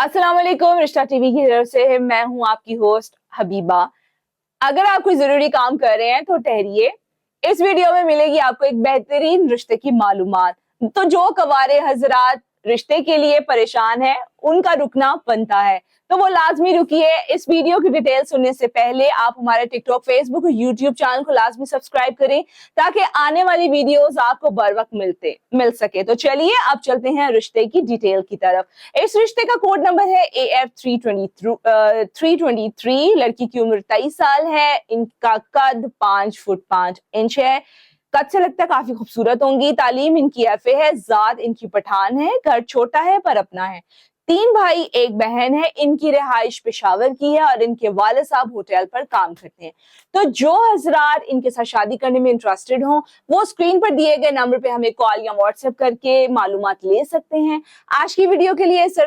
अस्सलाम वालेकुम। रिश्ता टीवी की तरफ से मैं हूं आपकी होस्ट हबीबा। अगर आप कोई जरूरी काम कर रहे हैं तो ठहरिए, इस वीडियो में मिलेगी आपको एक बेहतरीन रिश्ते की मालूमात। तो जो कवारे हजरात रिश्ते के लिए परेशान है उनका रुकना बनता है, तो वो लाजमी रुकिए। इस वीडियो की डिटेल सुनने से पहले आप हमारे टिकटॉक, फेसबुक और यूट्यूब चैनल को लाजमी सब्सक्राइब करें ताकि आने वाली वीडियोस आपको बर वक्त मिल सके। तो चलिए अब चलते हैं रिश्ते की डिटेल की तरफ। इस रिश्ते का कोड नंबर है AF323। लड़की की उम्र 23 साल है। इनका कद 5 फुट 5 इंच है। कद से लगता है काफी खूबसूरत होंगी। तालीम इनकी FA है। जात इनकी पठान है। घर छोटा है पर अपना है। 3 भाई 1 बहन है। इनकी रिहाइश पेशावर की है और इनके वालिद साहब होटल पर काम करते हैं। तो जो हजरात इनके साथ शादी करने में इंटरेस्टेड हों वो स्क्रीन पर दिए गए नंबर पे हमें कॉल या व्हाट्सएप करके मालूमात ले सकते हैं। आज की वीडियो के लिए सिर्फ